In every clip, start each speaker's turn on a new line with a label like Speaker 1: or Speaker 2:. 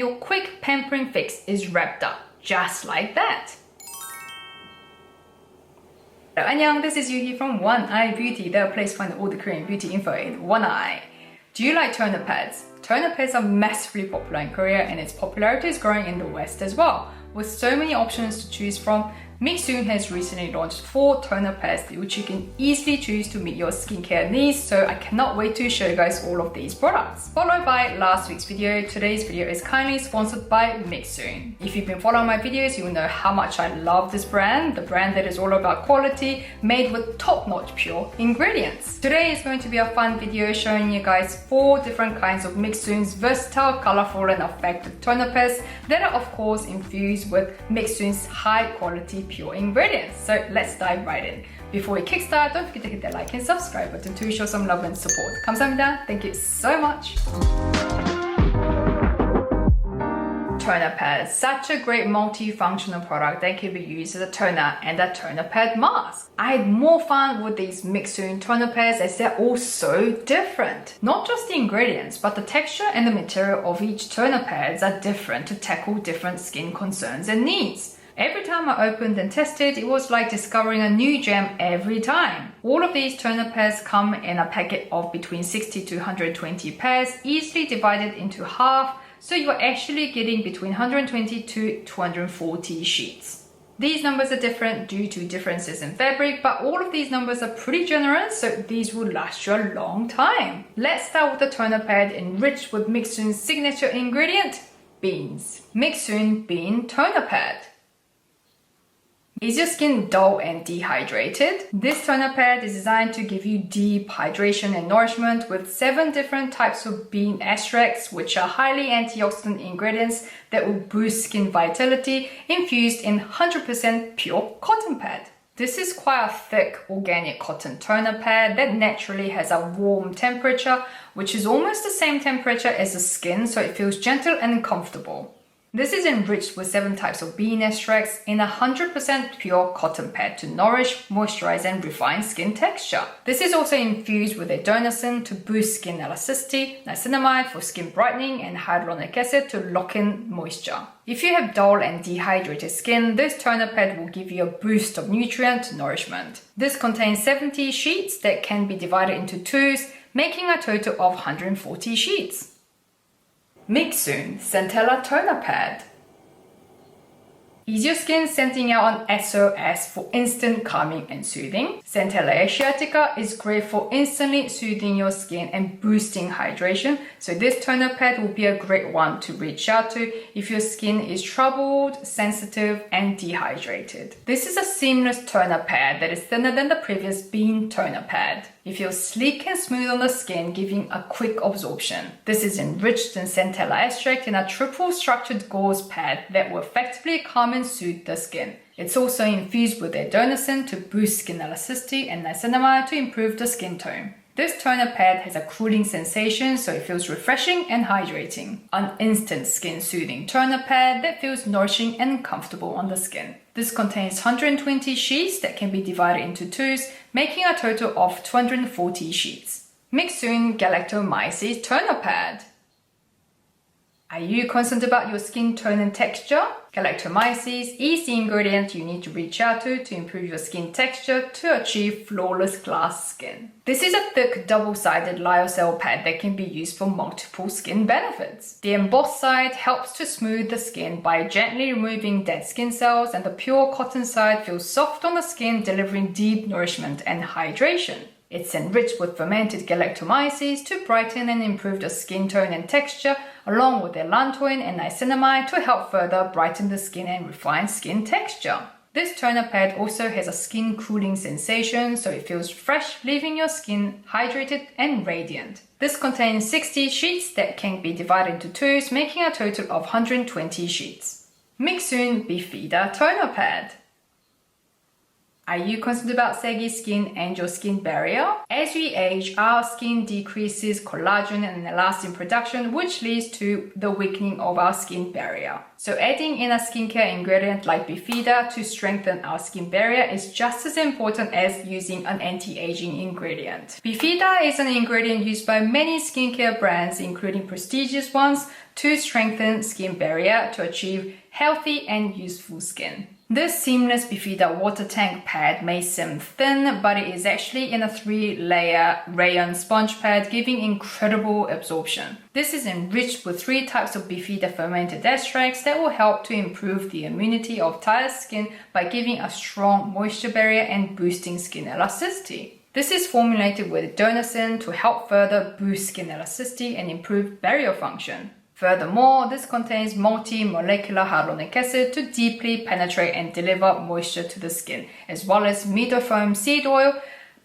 Speaker 1: Your quick pampering fix is wrapped up, just like that. Hello, annyeong, this is Yuhi from One Eye Beauty, the place to find all the Korean beauty info in one eye. Do you like toner pads? Toner pads are massively popular in Korea and its popularity is growing in the West as well. With so many options to choose from, Mixsoon has recently launched 4 toner pads which you can easily choose to meet your skincare needs, so I cannot wait to show you guys all of these products. Followed by last week's video, today's video is kindly sponsored by Mixsoon. If you've been following my videos, you will know how much I love this brand, the brand that is all about quality, made with top-notch pure ingredients. Today is going to be a fun video showing you guys 4 different kinds of Mixsoon's versatile, colorful and effective toner pads that are of course infused with Mixsoon's high-quality pure ingredients. So let's dive right in. Before we kickstart, don't forget to hit that like and subscribe button to show some love and support. 감사합니다. Thank you so much. Toner pad, such a great multifunctional product that can be used as a toner and a toner pad mask. I had more fun with these Mixsoon toner pads as they're all so different. Not just the ingredients, but the texture and the material of each toner pads are different to tackle different skin concerns and needs. Every time I opened and tested, it was like discovering a new gem every time. All of these toner pads come in a packet of between 60 to 120 pads, easily divided into half, so you're actually getting between 120 to 240 sheets. These numbers are different due to differences in fabric, but all of these numbers are pretty generous, so these will last you a long time. Let's start with the toner pad enriched with Mixsoon's signature ingredient, beans. Mixsoon Bean Toner Pad. Is your skin dull and dehydrated? This toner pad is designed to give you deep hydration and nourishment with 7 different types of bean extracts, which are highly antioxidant ingredients that will boost skin vitality, infused in 100% pure cotton pad. This is quite a thick organic cotton toner pad that naturally has a warm temperature, which is almost the same temperature as the skin, so it feels gentle and comfortable. This is enriched with 7 types of bean extracts in a 100% pure cotton pad to nourish, moisturize and refine skin texture. This is also infused with adenosine to boost skin elasticity, niacinamide for skin brightening and hyaluronic acid to lock in moisture. If you have dull and dehydrated skin, this toner pad will give you a boost of nutrient nourishment. This contains 70 sheets that can be divided into 2s, making a total of 140 sheets. Mixsoon Centella Toner Pad. Is your skin sending out an SOS for instant calming and soothing? Centella Asiatica is great for instantly soothing your skin and boosting hydration, so this toner pad will be a great one to reach out to if your skin is troubled, sensitive and dehydrated. This is a seamless toner pad that is thinner than the previous bean toner pad. It feels sleek and smooth on the skin, giving a quick absorption. This is enriched in Centella extract in a triple structured gauze pad that will effectively calm and soothe the skin. It's also infused with adenosine to boost skin elasticity and niacinamide to improve the skin tone. This toner pad has a cooling sensation, so it feels refreshing and hydrating. An instant skin soothing toner pad that feels nourishing and comfortable on the skin. This contains 120 sheets that can be divided into 2s, making a total of 240 sheets. Mixsoon Galactomyces Toner Pad. Are you concerned about your skin tone and texture? Galactomyces is the ingredient you need to reach out to improve your skin texture to achieve flawless glass skin. This is a thick double-sided lyocell pad that can be used for multiple skin benefits. The embossed side helps to smooth the skin by gently removing dead skin cells, and the pure cotton side feels soft on the skin, delivering deep nourishment and hydration. It's enriched with fermented galactomyces to brighten and improve the skin tone and texture, along with allantoin and niacinamide to help further brighten the skin and refine skin texture. This toner pad also has a skin cooling sensation, so it feels fresh, leaving your skin hydrated and radiant. This contains 60 sheets that can be divided into 2s, making a total of 120 sheets. Mixsoon Bifida Toner Pad. Are you concerned about saggy skin and your skin barrier? As we age, our skin decreases collagen and elastin production, which leads to the weakening of our skin barrier. So adding in a skincare ingredient like Bifida to strengthen our skin barrier is just as important as using an anti-aging ingredient. Bifida is an ingredient used by many skincare brands, including prestigious ones, to strengthen skin barrier to achieve healthy and useful skin. This seamless Bifida water tank pad may seem thin, but it is actually in a 3-layer rayon sponge pad, giving incredible absorption. This is enriched with 3 types of Bifida fermented extracts that will help to improve the immunity of tired skin by giving a strong moisture barrier and boosting skin elasticity. This is formulated with donacin to help further boost skin elasticity and improve barrier function. Furthermore, this contains multi-molecular hyaluronic acid to deeply penetrate and deliver moisture to the skin, as well as meadowfoam seed oil,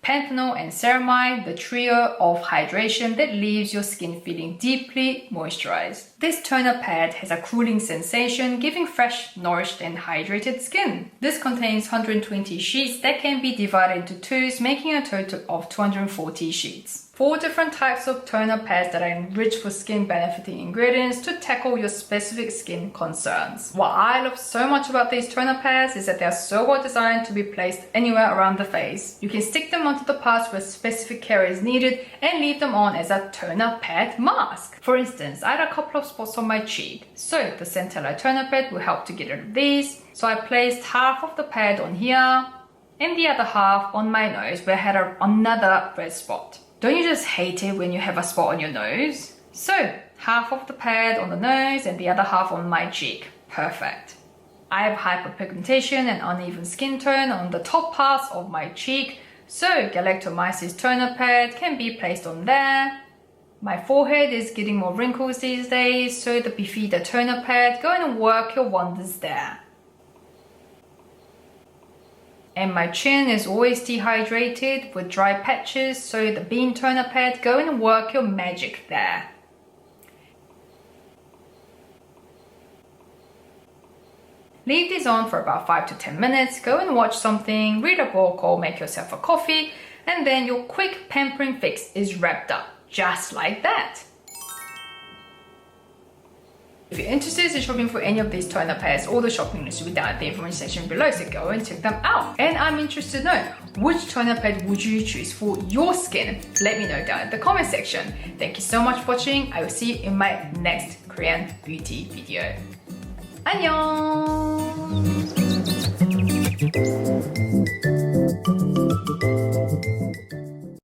Speaker 1: panthenol and ceramide, the trio of hydration that leaves your skin feeling deeply moisturized. This toner pad has a cooling sensation, giving fresh, nourished and hydrated skin. This contains 120 sheets that can be divided into 2s, making a total of 240 sheets. 4 different types of toner pads that are enriched with skin benefiting ingredients to tackle your specific skin concerns. What I love so much about these toner pads is that they are so well designed to be placed anywhere around the face. You can stick them onto the parts where specific care is needed and leave them on as a toner pad mask. For instance, I had a couple of spots on my cheek, so the Centella Toner Pad will help to get rid of these. So I placed half of the pad on here and the other half on my nose where I had another red spot. Don't you just hate it when you have a spot on your nose? So, half of the pad on the nose and the other half on my cheek. Perfect. I have hyperpigmentation and uneven skin tone on the top parts of my cheek, so Galactomyces Toner Pad can be placed on there. My forehead is getting more wrinkles these days, so the Bifida Toner Pad go and work your wonders there. And my chin is always dehydrated with dry patches, so the Bean Toner Pad, go and work your magic there. Leave these on for about 5 to 10 minutes, go and watch something, read a book or make yourself a coffee, and then your quick pampering fix is wrapped up, just like that. If you're interested in shopping for any of these toner pads, all the shopping links will be down at the information section below, so go and check them out. And I'm interested to know, which toner pad would you choose for your skin? Let me know down in the comment section. Thank you so much for watching. I will see you in my next Korean beauty video. 안녕!